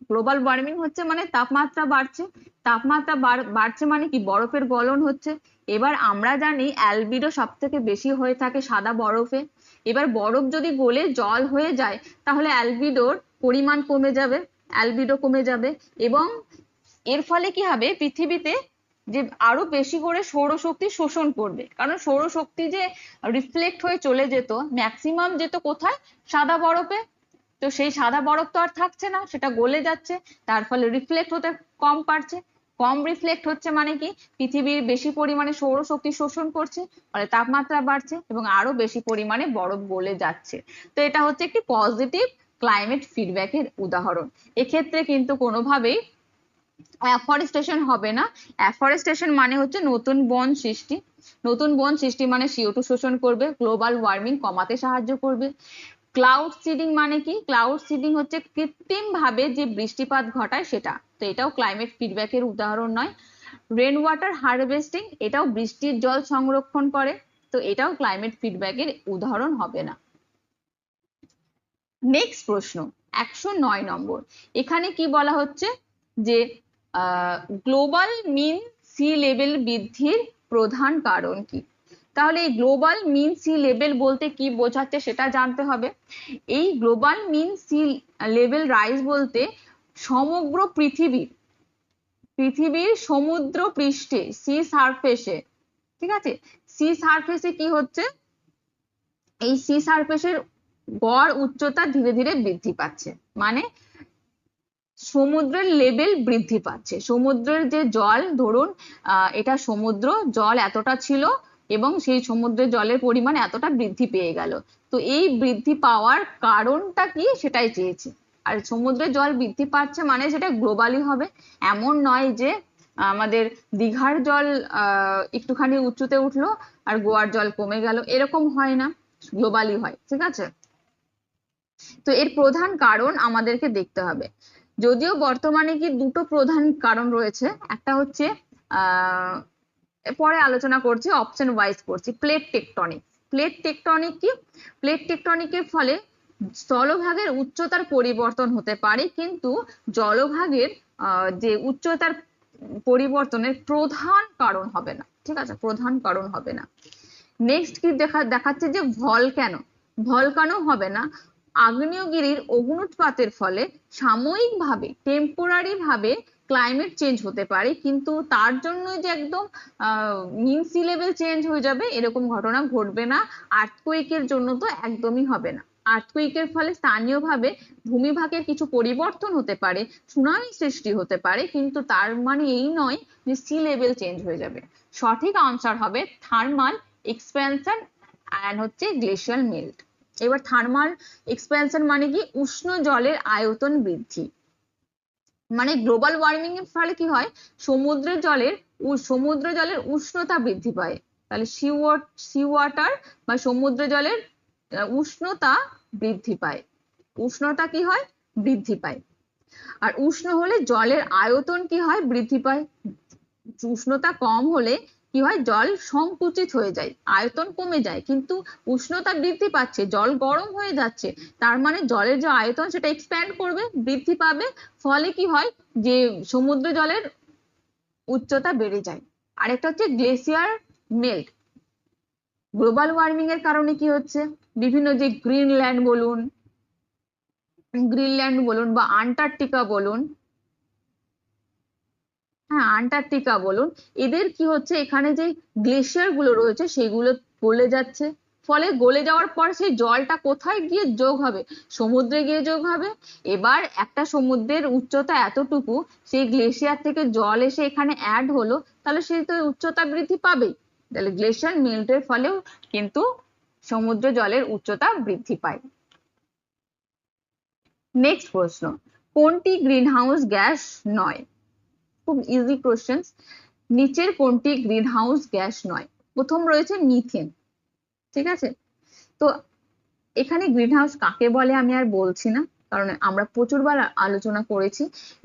গ্লোবাল ওয়ার্মিং হচ্ছে মানে তাপমাত্রা বাড়ছে মানে কি বরফের গলন হচ্ছে। এবার আমরা জানি অ্যালবিডো সব থেকে বেশি হয়ে থাকে সাদা বরফে। এবার বরফ যদি গলে জল হয়ে যায় তাহলে অ্যালবিডোর পরিমাণ অ্যালবিডো কমে যাবে এবং এর ফলে কি হবে, পৃথিবীতে যে আরো বেশি করে সৌরশক্তি শোষণ করবে। কারণ সৌরশক্তি যে রিফ্লেক্ট হয়ে চলে যেত, ম্যাক্সিমাম যেত কোথায়? সাদা বরফে। তো সেই সাদা বরফ তো আর থাকছে না, সেটা গলে যাচ্ছে, তার ফলে রিফ্লেক্ট হতে কম রিফ্লেক্ট হচ্ছে মানে কি পৃথিবীর বেশি পরিমাণে সৌরশক্তি শোষণ করছে, ফলে তাপমাত্রা বাড়ছে এবং আরো বেশি পরিমাণে বরফ গলে যাচ্ছে। তো এটা হচ্ছে একটি পজিটিভ ক্লাইমেট ফিডব্যাকের উদাহরণ। এক্ষেত্রে কিন্তু কোনোভাবেই অ্যাফরেস্টেশন হবে না। অ্যাফরেস্টেশন মানে হচ্ছে নতুন বন সৃষ্টি মানে CO2 শোষণ করবে, গ্লোবাল ওয়ার্মিং কমাতে সাহায্য করবে। ক্লাউড সিডিং মানে কি? ক্লাউড সিডিং হচ্ছে কৃত্রিম ভাবে যে বৃষ্টিপাত ঘটায় সেটা। তো এটাও ক্লাইমেট ফিডব্যাকের উদাহরণ নয়। রেন ওয়াটার হারভেস্টিং, এটাও বৃষ্টির জল সংরক্ষণ করে, তো এটাও ক্লাইমেট ফিডব্যাকের উদাহরণ হবে না। নেক্সট প্রশ্ন 109 নম্বর। এখানে কি বলা হচ্ছে যে গ্লোবাল মিন সি লেভেল বৃদ্ধির প্রধান কারণ কি? তাহলে এই গ্লোবাল মিন সি লেভেল বলতে কি বোঝাচ্ছে সেটা জানতে হবে। এই গ্লোবাল মিন সি লেভেল রাইজ বলতে সমগ্র পৃথিবীর সমুদ্র পৃষ্ঠে সি সারফেসে, ঠিক আছে, সি সারফেসে কি হচ্ছে, এই সি সারফেসের গড় উচ্চতা ধীরে ধীরে বৃদ্ধি পাচ্ছে। মানে সমুদ্রের লেভেল বৃদ্ধি পাচ্ছে। সমুদ্রের যে জল, ধরুন এটা সমুদ্র, জল এতটা ছিল এবং সেই সমুদ্রের জলের পরিমাণ এতটা বৃদ্ধি পেয়ে গেল। তো এই বৃদ্ধি পাওয়ার কারণটা কি সেটাই চেয়েছে। আর সমুদ্রের জল বৃদ্ধি পাচ্ছে মানে সেটা গ্লোবালি হবে, এমন নয় যে আমাদের দীঘার জল একটুখানি উঁচুতে উঠলো আর গোয়ার জল কমে গেল, এরকম হয় না, গ্লোবালি হয়। ঠিক আছে, তো এর প্রধান কারণ আমাদেরকে দেখতে হবে। যদিও বর্তমানে কি দুটো প্রধান কারণ রয়েছে, একটা হচ্ছে আহ পরে আলোচনা করছি, অপশন ওয়াইজ করছি। Plate tectonic. প্লেট টেকটনিক কি? প্লেট টেকটনিকের ফলে স্থলভাগের উচ্চতার পরিবর্তন হতে পারে, কিন্তু জলভাগের যে উচ্চতার পরিবর্তনের প্রধান কারণ হবে না। ঠিক আছে, প্রধান কারণ হবে না। নেক্সট কি দেখাচ্ছে যে ভলক্যানো। ভলক্যানো হবে না। আগ্নেয়গিরির অগ্নুৎপাতের ফলে সাময়িকভাবে, টেম্পোরারি ভাবে ক্লাইমেট চেঞ্জ হতে পারে, কিন্তু তার জন্য যে একদম মিন সি লেভেল চেঞ্জ হয়ে যাবে এরকম ঘটনা ঘটবে না। আর্থকুয়েকের জন্য তো একদমই হবে না। আর্থকুয়েকের ফলে স্থানীয়ভাবে ভূমিভাগের কিছু পরিবর্তন হতে পারে, সুনামি সৃষ্টি হতে পারে, কিন্তু তার মানে এই নয় যে সি লেভেল চেঞ্জ হয়ে যাবে। সঠিক আনসার হবে থার্মাল এক্সপ্যানশন এন্ড হচ্ছে গ্লেশিয়াল মেল্ট। এবার থার্মাল এক্সপ্যানশন মানে কি? উষ্ণ জলের আয়তন বৃদ্ধি। মানে গ্লোবাল ওয়ার্মিং এর ফলে কি হয়? সমুদ্র জলের উষ্ণতা বৃদ্ধি পায়। তাহলে সি ওয়াটার বা সমুদ্র জলের উষ্ণতা বৃদ্ধি পায়। উষ্ণতা কি হয়? বৃদ্ধি পায়। আর উষ্ণ হলে জলের আয়তন কি হয়? বৃদ্ধি পায়। উষ্ণতা কম হলে কি হয়? জল সংকুচিত হয়ে যায়, আয়তন কমে যায়, কিন্তু উষ্ণতা বৃদ্ধি পাচ্ছে, জল গরম হয়ে যাচ্ছে, তার মানে জলের যে আয়তন সেটা এক্সপ্যান্ড করবে, বৃদ্ধি পাবে। ফলে কি হয়? যে সমুদ্র জলের উচ্চতা বেড়ে যায়। আরেকটা হচ্ছে গ্লেসিয়ার মেল্ট। গ্লোবাল ওয়ার্মিং এর কারণে কি হচ্ছে? বিভিন্ন যে গ্রিনল্যান্ড বলুন বা আন্টার্কটিকা বলুন, হ্যাঁ আন্টার্কটিকা বলুন, এদের কি হচ্ছে? এখানে যে গ্লেশিয়ার গুলো রয়েছে সেগুলো গলে যাচ্ছে। ফলে গলে যাওয়ার পর সেই জলটা কোথায় গিয়ে যোগ হবে? সমুদ্রে গিয়ে যোগ হবে। এবার একটা সমুদ্রের উচ্চতা এতটুকু, সেই গ্লেশিয়ার থেকে জল এসে এখানে অ্যাড হলো, তাহলে সেই তো উচ্চতা বৃদ্ধি পাবেই। তাহলে গ্লেশিয়ার মেল্টের ফলেও কিন্তু সমুদ্র জলের উচ্চতা বৃদ্ধি পায়। নেক্সট প্রশ্ন, কোনটি গ্রিনহাউস গ্যাস নয়? খুব ইজি কোশ্চেন। নিচের কোনটি গ্রিনহাউস গ্যাস নয়? প্রথম রয়েছে মিথেন। ঠিক আছে, তো এখানে গ্রিনহাউস কাকে বলে আমি আর বলছি না, কারণ আমরা প্রচুরবার আলোচনা করেছি।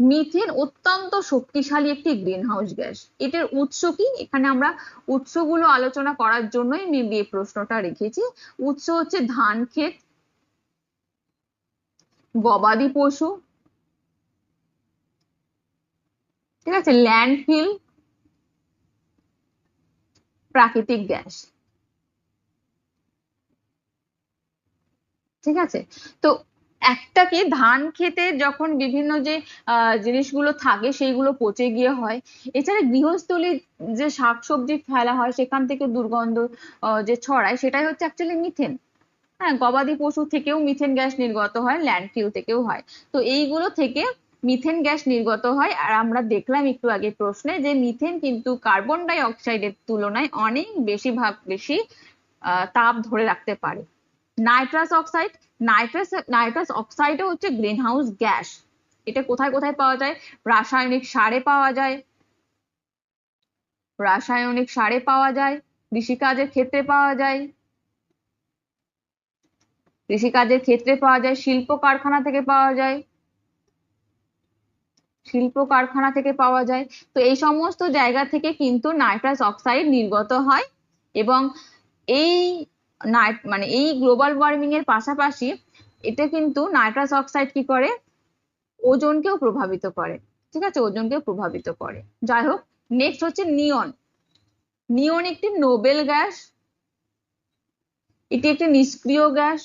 মিথেন অত্যন্ত শক্তিশালী একটি গ্রিনহাউস গ্যাস। এটার উৎস কি? এখানে আমরা উৎসগুলো আলোচনা করার জন্যই মেবি এই প্রশ্নটা রেখেছি। উৎস হচ্ছে ধান ক্ষেত, গবাদি পশু, ঠিক আছে, ল্যান্ডফিল, প্রাকৃতিক গ্যাস। ঠিক আছে, তো একটাকে ধান খেতে যখন বিভিন্ন যে জিনিসগুলো থাকে সেইগুলো পচে গিয়ে হয়। এছাড়া গৃহস্থলী যে শাকসবজি ফেলা হয় সেখান থেকে দুর্গন্ধ যে ছড়ায়, সেটাই হচ্ছে অ্যাকচুয়ালি মিথেন। হ্যাঁ, গবাদি পশু থেকেও মিথেন গ্যাস নির্গত হয়, ল্যান্ডফিল থেকেও হয়। তো এইগুলো থেকে মিথেন গ্যাস নির্গত হয়। আর আমরা দেখলাম একটু আগে প্রশ্নে যে মিথেন কিন্তু কার্বন ডাই অক্সাইডের তুলনায় অনেক বেশি তাপ ধরে রাখতে পারে। নাইট্রাস অক্সাইড, নাইট্রাস অক্সাইডও হচ্ছে গ্রিনহাউস গ্যাস। এটা কোথায় কোথায় পাওয়া যায়? রাসায়নিক সারে পাওয়া যায়, রাসায়নিক সারে পাওয়া যায়, কৃষিকাজের ক্ষেত্রে পাওয়া যায়, কৃষিকাজের ক্ষেত্রে পাওয়া যায়, শিল্প কারখানা থেকে পাওয়া যায়, শিল্প কারখানা থেকে পাওয়া যায়। তো এই সমস্ত জায়গা থেকে কিন্তু নাইট্রাস অক্সাইড নির্গত হয়। এবং এই মানে এই গ্লোবাল ওয়ার্মিং এর পাশাপাশি এটা কিন্তু নাইট্রাস অক্সাইড কি করে? ওজনকেও প্রভাবিত করে। ঠিক আছে, ওজনকেও প্রভাবিত করে। যাই হোক, নেক্সট হচ্ছে নিয়ন। নিয়ন একটি নোবেল গ্যাস, এটি একটি নিষ্ক্রিয় গ্যাস।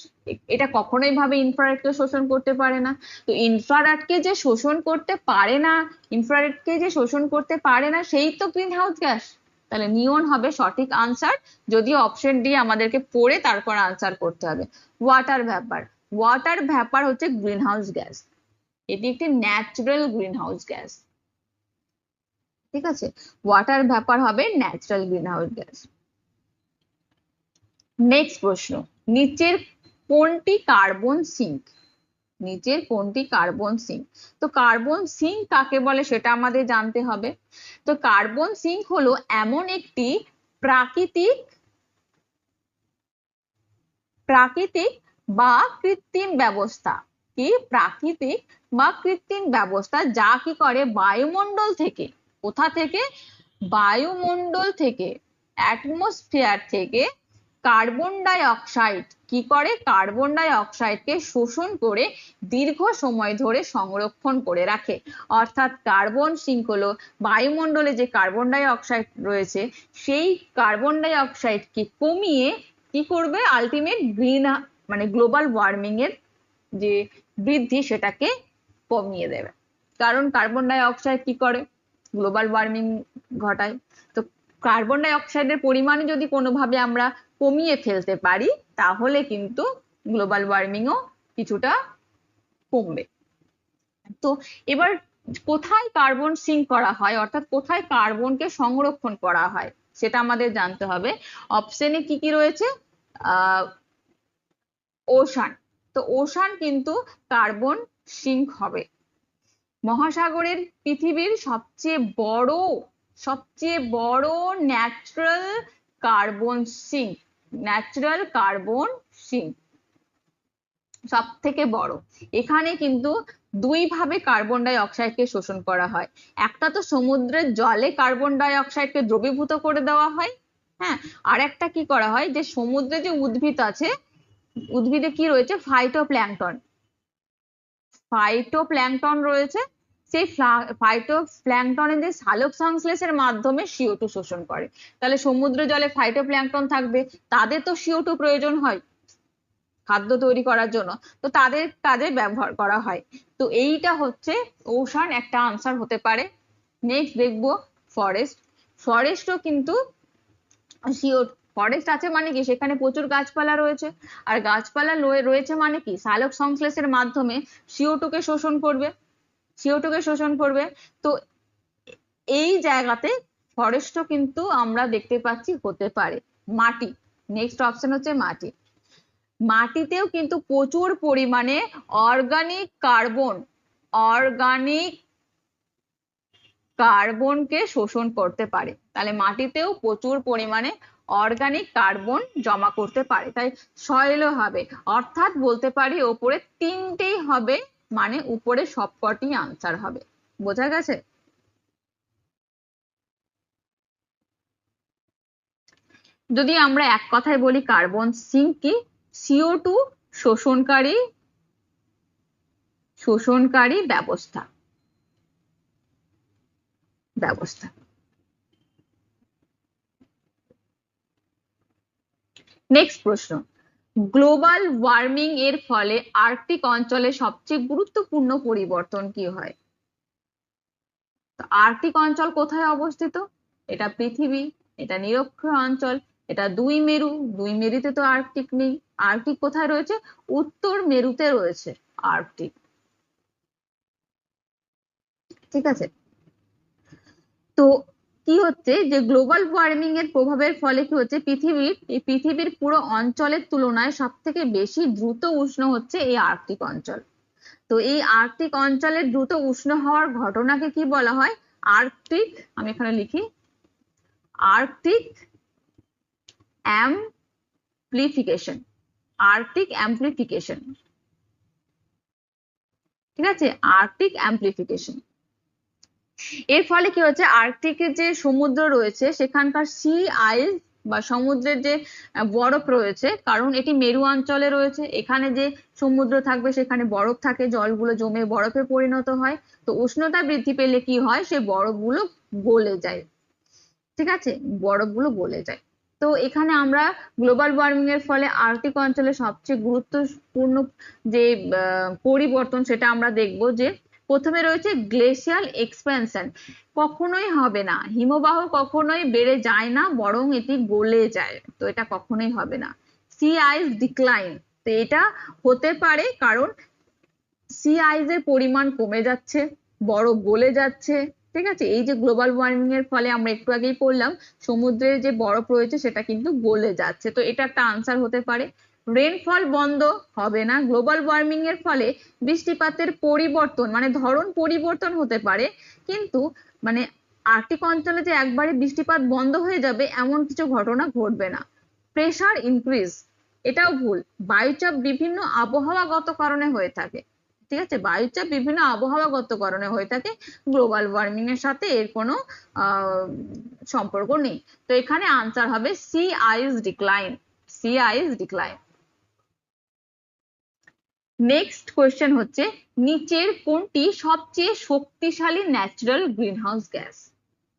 এটা কখনোই ভাবে ইনফ্রারেডকে শোষণ করতে পারে না। তো ইনফ্রারেডকে যে শোষণ করতে পারে না, ইনফ্রারেডকে যে শোষণ করতে পারে না সেই তো গ্রিনহাউস গ্যাস। তাহলে নিয়ন হবে সঠিক আনসার, যদিও অপশন ডি আমাদেরকে পড়ে তারপর আনসার করতে হবে। ওয়াটার ভ্যাপার, ওয়াটার ভ্যাপার হচ্ছে গ্রিনহাউস গ্যাস। এটি একটি ন্যাচারাল গ্রিনহাউস গ্যাস। ঠিক আছে, ওয়াটার ভ্যাপার হবে ন্যাচারাল গ্রিনহাউস গ্যাস। নেক্সট প্রশ্ন, নিচের কোনটি কার্বন সিঙ্ক? নিচের কোনটি কার্বন সিঙ্ক? তো কার্বন সিঙ্ক কাকে বলে সেটা আমাদের জানতে হবে। তো কার্বন সিঙ্ক হলো এমন একটি প্রাকৃতিক প্রাকৃতিক বা কৃত্রিম ব্যবস্থা, কি প্রাকৃতিক বা কৃত্রিম ব্যবস্থা যা কি করে বায়ুমণ্ডল থেকে, কোথা থেকে, বায়ুমণ্ডল থেকে, অ্যাটমসফিয়ার থেকে কার্বন ডাই অক্সাইড কি করে, কার্বন ডাই অক্সাইডকে শোষণ করে দীর্ঘ সময় ধরে সংরক্ষণ করে রাখে। অর্থাৎ কার্বন সিঙ্ক হলো বায়ুমণ্ডলে যে কার্বন ডাই অক্সাইড রয়েছে সেই কার্বন ডাই অক্সাইডকে কমিয়ে কি করবে, আলটিমেট গ্রিন মানে গ্লোবাল ওয়ার্মিং এর যে বৃদ্ধি সেটাকে কমিয়ে দেবে। কারণ কার্বন ডাই অক্সাইড কি করে, গ্লোবাল ওয়ার্মিং ঘটায়। তো কার্বন ডাই অক্সাইডের পরিমাণ যদি কোনোভাবে আমরা কমিয়ে ফেলতে পারি তাহলে কিন্তু গ্লোবাল ওয়ার্মিংও কিছুটা কমবে। তো এবার কোথায় কার্বন সিঙ্ক করা হয়, অর্থাৎ কোথায় কার্বনকে সংরক্ষণ করা হয় সেটা আমাদের জানতে হবে। অপশনে কি কি রয়েছে, ওশান। তো ওশান কিন্তু কার্বন সিঙ্ক হবে। মহাসাগরের পৃথিবীর সবচেয়ে বড় natural carbon sink, natural carbon sink সব থেকে বড়। এখানে কিন্তু দুই ভাবে কার্বন ডাই অক্সাইডকে শোষণ করা হয়। একটা তো সমুদ্রের জলে কার্বন ডাই অক্সাইডকে দ্রবীভূত করে দেওয়া হয়, হ্যাঁ, আর একটা কি করা হয়, যে সমুদ্রে যে উদ্ভিদ আছে, উদ্ভিদে কি রয়েছে, ফাইটোপ্ল্যাঙ্কটন, ফাইটোপ্ল্যাঙ্কটন রয়েছে, সেই ফাইটোপ্ল্যাঙ্কটনের যে সালোক সংশ্লেষের মাধ্যমে CO2 শোষণ করে। তাহলে সমুদ্র জলে ফাইটোপ্ল্যাঙ্কটন থাকবে, তাদের তো CO2 প্রয়োজন হয় খাদ্য তৈরি করার জন্য, তো তাদের কাজে ব্যবহার করা হয়। তো এইটা হচ্ছে ওশান একটা আনসার হতে পারে। নেক্সট দেখবো ফরেস্ট। ফরেস্টও কিন্তু ফরেস্ট আছে মানে কি, সেখানে প্রচুর গাছপালা রয়েছে, আর গাছপালা রয়েছে মানে কি সালোক সংশ্লেষের মাধ্যমে CO2 কে শোষণ করবে, CO2 কে শোষণ করবে। তো এই জায়গাতে ফরেস্টও কিন্তু আমরা দেখতে পাচ্ছি হতে পারে। মাটি, নেক্সট অপশন হচ্ছে মাটি। মাটিতেও কিন্তু প্রচুর পরিমাণে অর্গানিক কার্বনকে শোষণ করতে পারে। তাহলে মাটিতেও প্রচুর পরিমাণে অর্গানিক কার্বন জমা করতে পারে, তাই সয়েলও হবে। অর্থাৎ বলতে পারি ওপরে তিনটেই হবে, মানে উপরে সবকটি আনসার হবে। বোঝা গেছে? যদি আমরা এক কথায় বলি কার্বন সিঙ্ক কি, CO2 শোষণকারী ব্যবস্থা। নেক্সট প্রশ্ন, গ্লোবাল ওয়ার্মিং এর ফলে আর্কটিক অঞ্চলে সবচেয়ে গুরুত্বপূর্ণ পরিবর্তন কি হয়? আর্কটিক অঞ্চল কোথায় অবস্থিত? এটা পৃথিবী, এটা নিরক্ষীয় অঞ্চল, এটা দুই মেরু, দুই মেরুতে তো আর্কটিক নেই। আর্কটিক কোথায় রয়েছে? উত্তর মেরুতে রয়েছে আর্কটিক। ঠিক আছে, তো কি হচ্ছে যে গ্লোবাল ওয়ার্মিং এর প্রভাবের ফলে কি হচ্ছে, পৃথিবীর পুরো অঞ্চলের তুলনায় সব থেকে বেশি দ্রুত উষ্ণ হচ্ছে এই আর্কটিক অঞ্চল। তো এই আর্কটিক অঞ্চলের দ্রুত উষ্ণ হওয়ার ঘটনাকে কি বলা হয়? আর্কটিক, আমি এখানে লিখি আর্কটিক অ্যাম্প্লিফিকেশন। আর্কটিক অ্যাম্প্লিফিকেশন, ঠিক আছে, আর্কটিক অ্যাম্প্লিফিকেশন। এর ফলে কি হচ্ছে, আর্কটিকের যে সমুদ্র রয়েছে সেখানকার সি আইস বা সমুদ্রের যে বরফ রয়েছে, কারণ এটি মেরু অঞ্চলে রয়েছে, এখানে যে সমুদ্র থাকবে সেখানে বরফ থাকে, জলগুলো জমে বরফে পরিণত হয়। তো উষ্ণতা বৃদ্ধি পেলে কি হয়, সেই বরফগুলো গলে যায়। ঠিক আছে, বরফগুলো গলে যায়। তো এখানে আমরা গ্লোবাল ওয়ার্মিং এর ফলে আর্কটিক অঞ্চলে সবচেয়ে গুরুত্বপূর্ণ যে পরিবর্তন সেটা আমরা দেখবো, যে প্রথমে রয়েছে গ্লেশিয়াল এক্সপ্যানশন। কখনোই হবে না, হিমবাহ কখনোই বেড়ে যায় না, বরং এটি গলে যায়, তো এটা কখনোই হবে না। সি আইস ডিক্লাইন, তো এটা হতে পারে কারণ সি আইসের পরিমাণ কমে যাচ্ছে, বরফ গলে যাচ্ছে। ঠিক আছে, এই যে গ্লোবাল ওয়ার্মিং এর ফলে আমরা একটু আগেই পড়লাম সমুদ্রের যে বরফ রয়েছে সেটা কিন্তু গলে যাচ্ছে, তো এটা একটা আনসার হতে পারে। রেনফল বন্ধ হবে না, গ্লোবাল ওয়ার্মিং এর ফলে বৃষ্টিপাতের পরিবর্তন মানে ধরন পরিবর্তন হতে পারে, কিন্তু মানে আর্কটিক অঞ্চলে যে একবারে বৃষ্টিপাত বন্ধ হয়ে যাবে এমন কিছু ঘটনা ঘটবে না। প্রেসার ইনক্রিজ, এটাও ভুল। বায়ুচাপ বিভিন্ন আবহাওয়াগত কারণে হয়ে থাকে, ঠিক আছে, বায়ুচাপ বিভিন্ন আবহাওয়াগত কারণে হয়ে থাকে, গ্লোবাল ওয়ার্মিং এর সাথে এর কোনো সম্পর্ক নেই। তো এখানে আনসার হবে সি আইস ডিক্লাইন, সি আইস ডিক্লাইন। নেক্সট কোয়েশ্চেন হচ্ছে নিচের কোনটি সবচেয়ে শক্তিশালী ন্যাচারাল গ্রিনহাউস গ্যাস?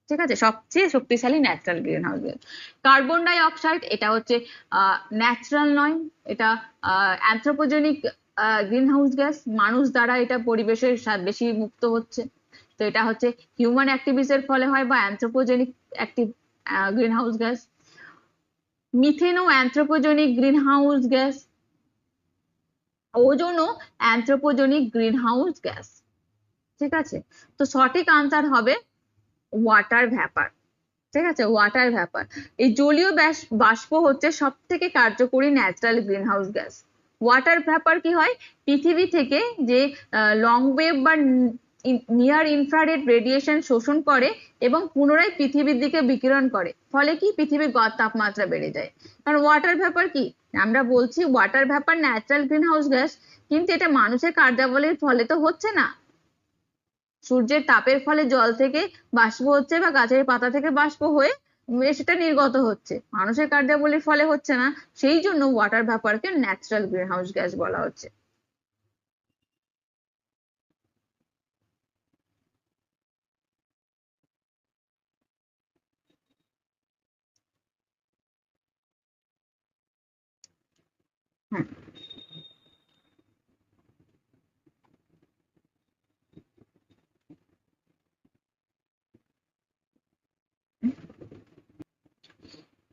ঠিক আছে, সবচেয়ে শক্তিশালী natural greenhouse gas carbon die oxide, এটা হচ্ছে ন্যাচারাল নয়, এটা অ্যানথ্রোপোজেনিক গ্রিনহাউস গ্যাস, মানুষ দ্বারা এটা পরিবেশের বেশি মুক্ত হচ্ছে। তো এটা হচ্ছে হিউম্যান অ্যাক্টিভিটির ফলে হয় বা অ্যানথ্রোপোজেনিক অ্যাক্টিভ গ্রিনহাউস গ্যাস। মিথেনও অ্যানথ্রোপোজেনিক গ্রিনহাউস গ্যাস, ওজোনও অ্যানথ্রোপোজেনিক গ্রিনহাউস গ্যাস। ঠিক আছে, তো সঠিক আনসার হবে ওয়াটার ভ্যাপার। ঠিক আছে, ওয়াটার ভ্যাপার। এই জলীয় বাষ্প হচ্ছে সব থেকে কার্যকরী natural greenhouse gas. Water vapour কি হয়, পৃথিবী থেকে যে লং ওয়েভ বা নিয়ার ইনফ্রারেড রেডিয়েশন শোষণ করে এবং পুনরায় পৃথিবীর দিকে বিকিরণ করে, ফলে কি পৃথিবীর গড় তাপমাত্রা বেড়ে যায়। কারণ ওয়াটার ভ্যাপার কি, আমরা বলছি water vapour natural greenhouse gas, কিন্তু এটা মানুষের কার্যাবলীর ফলে তো হচ্ছে না। সূর্যের তাপের ফলে জল থেকে বাষ্প হচ্ছে বা গাছের পাতা থেকে বাষ্প হয়ে সেটা নির্গত হচ্ছে, মানুষের কার্যাবলীর ফলে হচ্ছে না, সেই জন্য ওয়াটার ভ্যাপারকে ন্যাচারাল গ্রিনহাউস গ্যাস বলা হচ্ছে।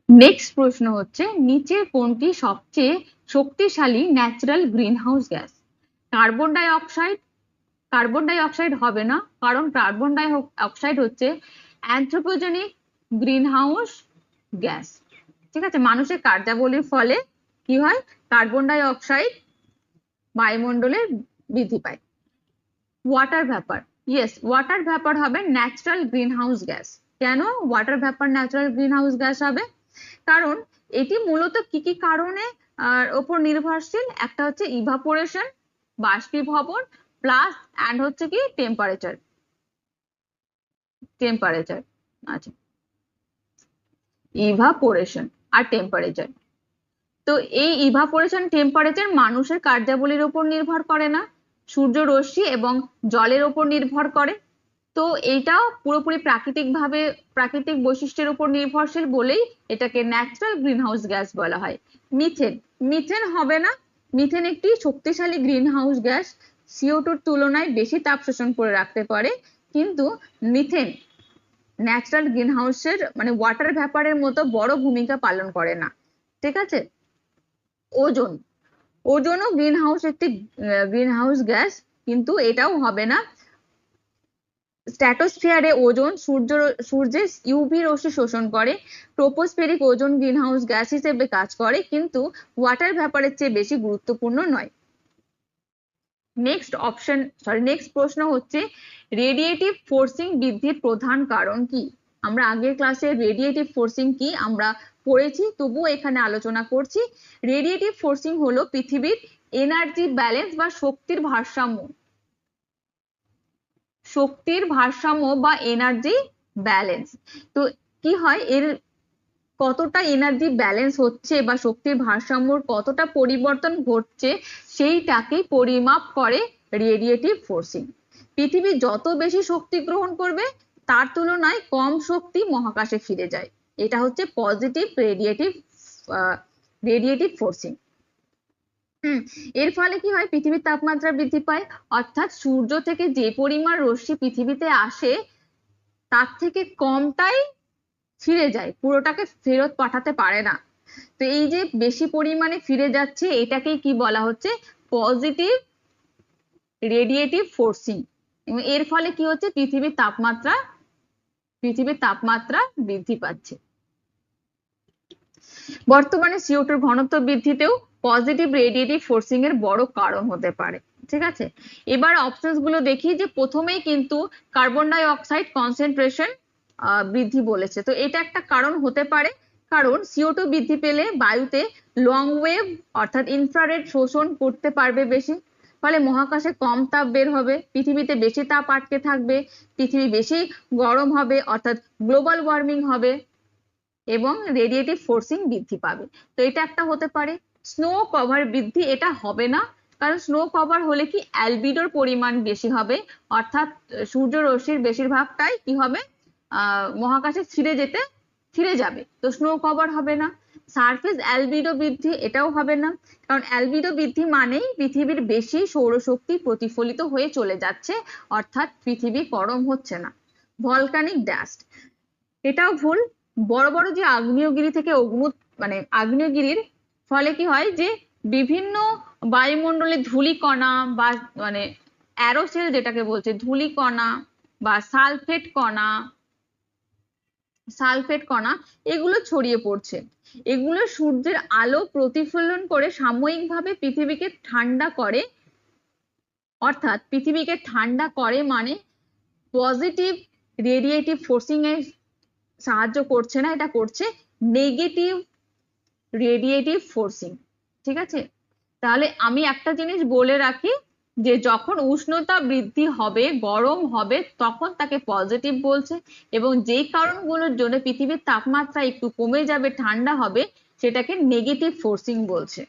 নেক্সট প্রশ্ন হচ্ছে নিচের কোনটি সবচেয়ে শক্তিশালী natural greenhouse gas? Carbon die oxide, carbon die oxide হবে না, কারণ কার্বন ডাই অক্সাইড হচ্ছে অ্যানথ্রোপোজেনিক গ্রিনহাউস গ্যাস। ঠিক আছে, মানুষের কার্যাবলীর ফলে কি হয়, কার্বন ডাই অক্সাইড বায়ুমণ্ডলে বৃদ্ধি পায়। Water vapour, yes, water vapour হবে ন্যাচারাল গ্রিনহাউস গ্যাস। কেন water vapour natural greenhouse gas হবে? কারণ এটি মূলত কি কি কারণে ওপর নির্ভরশীল, একটা হচ্ছে ইভাপোরেশন, বাষ্পীভবন, প্লাস অ্যান্ড হচ্ছে কি টেম্পারেচার, টেম্পারেচার, আচ্ছা, ইভাপোরেশন আর টেম্পারেচার। তো এই ইভাপোরেশন টেম্পারেচার মানুষের কার্যাবলীর উপর নির্ভর করে না, সূর্য রশ্মি এবং জলের উপর নির্ভর করে। তো এইটাও পুরোপুরি প্রাকৃতিকভাবে প্রাকৃতিক বৈশিষ্ট্যের উপর নির্ভরশীল বলেই এটাকে ন্যাচারাল গ্রিনহাউস গ্যাস বলা হয়। মিথেন, মিথেন হবে না, মিথেন একটি শক্তিশালী গ্রিনহাউস গ্যাস, CO2 তুলনায় বেশি তাপ শোষণ করে রাখতে পারে, কিন্তু মিথেন ন্যাচারাল গ্রিনহাউসের মানে ওয়াটার ভ্যাপারের মতো বড় ভূমিকা পালন করে না। ঠিক আছে, ওজোন, ওজোনও গ্রিনহাউস একটি গ্রিনহাউস গ্যাস, কিন্তু এটাও হবে না। স্ট্র্যাটোস্ফিয়ারে ওজোন সূর্যের ইউভি রশ্মি শোষণ করে, ট্রোপোস্ফেরিক ওজোন গ্রিনহাউস গ্যাস হিসেবে কাজ করে, কিন্তু ওয়াটার ভ্যাপারের চেয়ে বেশি গুরুত্বপূর্ণ নয়। নেক্সট প্রশ্ন হচ্ছে রেডিয়েটিভ ফোর্সিং বৃদ্ধির প্রধান কারণ কি? আমরা আগের ক্লাসে রেডিয়েটিভ ফোর্সিং কি আমরা পড়েছি, তবুও এখানে আলোচনা করছি। রেডিয়েটিভ ফোর্সিং হলো পৃথিবীর এনার্জি ব্যালেন্স বা শক্তির ভারসাম্য, শক্তির ভারসাম্য বা এনার্জি ব্যালেন্স। তো কি হয়, এর কতটা এনার্জি ব্যালেন্স হচ্ছে বা শক্তির ভারসাম্যর কতটা পরিবর্তন ঘটছে সেইটাকেই পরিমাপ করে রেডিয়েটিভ ফোর্সিং। পৃথিবী যত বেশি শক্তি গ্রহণ করবে তার তুলনায় কম শক্তি মহাকাশে ফিরে যায়, এটা হচ্ছে পজিটিভ রেডিয়েটিভ ফোর্সিং। এর ফলে কি হয়, পৃথিবীর তাপমাত্রা বৃদ্ধি পায়, অর্থাৎ সূর্য থেকে যে পরিমাণ রশ্মি পৃথিবীতে আসে তার থেকে কমটাই ফিরে যায়, পুরোটাকে ফেরত পাঠাতে পারে না। তো এই যে বেশি পরিমাণে ফিরে যাচ্ছে এটাকেই কি বলা হচ্ছে, পজিটিভ রেডিয়েটিভ ফোর্সিং। এবং এর ফলে কি হচ্ছে, পৃথিবীর তাপমাত্রা বৃদ্ধি পাচ্ছে। বর্তমানে CO2 ঘনত্ব বৃদ্ধিতেও পজিটিভ রেডিয়েটিভ ফোর্সিং এর বড় কারণ হতে পারে। ঠিক আছে, এবার অপশনস গুলো দেখি, যে প্রথমেই কিন্তু কার্বন ডাই অক্সাইড কনসেন্ট্রেশন বৃদ্ধি বলেছে, তো এটা একটা কারণ হতে পারে, কারণ CO2 বৃদ্ধি পেলে বায়ুতে লং ওয়েভ অর্থাৎ ইনফ্রারেড শোষণ করতে পারবে বেশি, ফলে মহাকাশে কম তাপ বের হবে, পৃথিবীতে বেশি তাপ আটকে থাকবে, পৃথিবী বেশি গরম হবে অর্থাৎ গ্লোবাল ওয়ার্মিং হবে এবং রেডিয়েটিভ ফোর্সিং বৃদ্ধি পাবে। তো এটা একটা হতে পারে। স্নো কভার বৃদ্ধি, এটা হবে না, কারণ স্নো কভার হলে কি অ্যালবিডোর পরিমাণ বেশি হবে, অর্থাৎ সূর্য রশ্মির বেশিরভাগটাই কি হবে মহাকাশে ছিঁড়ে যাবে, তো স্নো কভার হবে না। সারফেস অ্যালবিডো বৃদ্ধি, এটাও হবে না, কারণ অ্যালবিডো বৃদ্ধি মানেই পৃথিবীর বেশি সৌরশক্তি প্রতিফলিত হয়ে চলে যাচ্ছে, অর্থাৎ পৃথিবী গরম হচ্ছে না। ভলকানিক ডাস্ট, এটাও ভুল। বড় বড় যে আগ্নেয়গিরি থেকে আগ্নেয়গিরির ফলে কি হয় যে বিভিন্ন বায়ুমণ্ডলে ধূলিকণা বা অ্যারোসেল যেটাকে বলছে ধূলিকণা বা সালফেট কণা এগুলো ছড়িয়ে পড়ছে। এগুলো সূর্যের আলো প্রতিফলন করে সাময়িকভাবে পৃথিবীকে ঠান্ডা করে, অর্থাৎ পৃথিবীকে ঠান্ডা করে মানে পজিটিভ রেডিয়েটিভ ফোর্সিং এ সাহায্য করছে না, এটা করছে নেগেটিভ রেডিয়েটিভ ফোর্সিং। ঠিক আছে, তাহলে আমি একটা জিনিস বলে রাখি যে যখন উষ্ণতা বৃদ্ধি হবে, গরম হবে, তখন তাকে পজিটিভ বলছে, এবং যেই কারণগুলোর জন্য পৃথিবীর তাপমাত্রা একটু কমে যাবে, ঠান্ডা হবে, সেটাকে নেগেটিভ ফোর্সিং বলছে।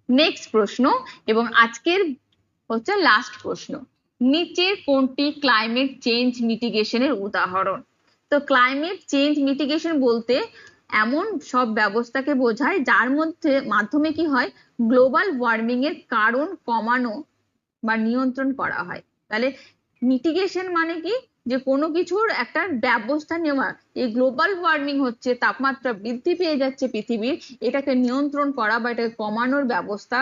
নেক্সট প্রশ্ন, এবং আজকের হচ্ছে লাস্ট প্রশ্ন, নিচের কোনটি ক্লাইমেট চেঞ্জ মিটিগেশনের উদাহরণ? তো ক্লাইমেট চেঞ্জ মিটিগেশন বলতে এমন সব ব্যবস্থাকে বোঝায় যার মাধ্যমে কি হয়, গ্লোবাল ওয়ার্মিং এর কারণ কমানো বা নিয়ন্ত্রণ করা হয়। তাহলে মিটিগেশন মানে কি, যে কোনো কিছুর একটা ব্যবস্থা নেওয়া। এই গ্লোবাল ওয়ার্মিং হচ্ছে তাপমাত্রা বৃদ্ধি পেয়ে যাচ্ছে পৃথিবীর, এটাকে নিয়ন্ত্রণ করা বা এটাকে কমানোর ব্যবস্থা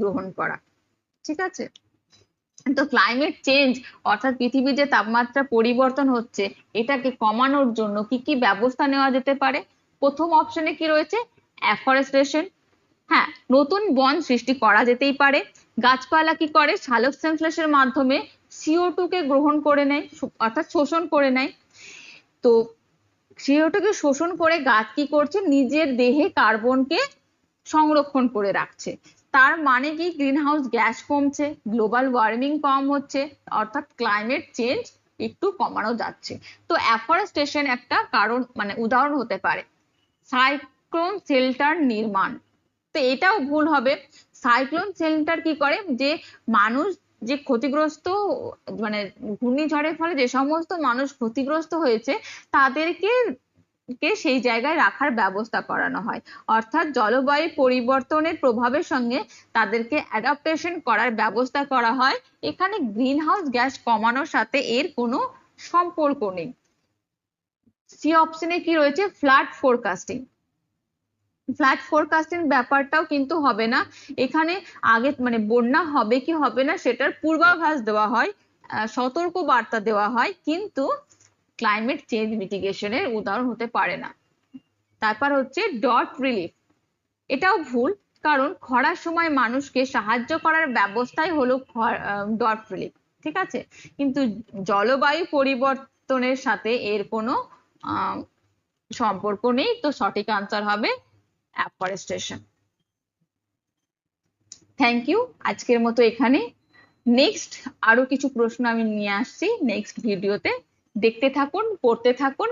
গ্রহণ করা। ঠিক আছে, তো ক্লাইমেট চেঞ্জ অর্থাৎ পৃথিবীর যে তাপমাত্রা পরিবর্তন হচ্ছে, এটাকে কমানোর জন্য কি কি ব্যবস্থা নেওয়া যেতে পারে? প্রথম অপশনে কি রয়েছে? অ্যাফরেস্টেশন। হ্যাঁ, নতুন বন সৃষ্টি করা যেতেই পারে। গাছপালা কি করে, সালোক সংশ্লেষের মাধ্যমে CO2 কে গ্রহণ করে নেয়, অর্থাৎ শোষণ করে নেয়। তো CO2 কে শোষণ করে গাছ কি করছে, নিজের দেহে কার্বনকে সংরক্ষণ করে রাখছে। তার মানে কি, গ্রিন হাউস গ্যাস কমছে, গ্লোবাল ওয়ার্মিং কম হচ্ছে, অর্থাৎ ক্লাইমেট চেঞ্জ একটু কমানো যাচ্ছে। তো অ্যাফরেস্টেশন একটা কারণ উদাহরণ হতে পারে। সাইক্লোন শেল্টার নির্মাণ, তো এটাও ভুল হবে। সাইক্লোন শেল্টার কি করে, যে মানুষ যে ক্ষতিগ্রস্ত ঘূর্ণিঝড়ের ফলে যে সমস্ত মানুষ ক্ষতিগ্রস্ত হয়েছে, তাদেরকে সেই জায়গায় রাখার ব্যবস্থা করানো হয়, অর্থাৎ জলবায়ু পরিবর্তনের প্রভাবের সঙ্গে তাদেরকে অ্যাডাপ্টেশন করার ব্যবস্থা করা হয়। এখানে গ্রিন হাউস গ্যাস কমানোর সাথে এর কোনো সম্পর্ক নেই। সি অপশনে কি রয়েছে? Flood forecasting. ফ্লাড ফোরকাস্টিং ব্যাপারটাও কিন্তু হবে না, এখানে আগে বন্যা হবে কি হবে না সেটার পূর্বাভাস দেওয়া হয়, সতর্ক বার্তা দেওয়া হয়, কিন্তু ক্লাইমেট চেঞ্জ মিটিগেশনের উদাহরণ হতে পারে না। তারপর হচ্ছে ডট রিলিফ, এটাও ভুল, কারণ খরার সময় মানুষকে সাহায্য করার ব্যবস্থাই হলো ডট রিলিফ। ঠিক আছে, কিন্তু জলবায়ু পরিবর্তনের সাথে এর কোনো সম্পর্ক নেই, তো সঠিক আনসার হবে অ্যাফরেস্টেশন। থ্যাংক ইউ, আজকের মতো এখানে। নেক্সট আরো কিছু প্রশ্ন আমি নিয়ে আসছি নেক্সট ভিডিওতে, দেখতে থাকুন, পড়তে থাকুন।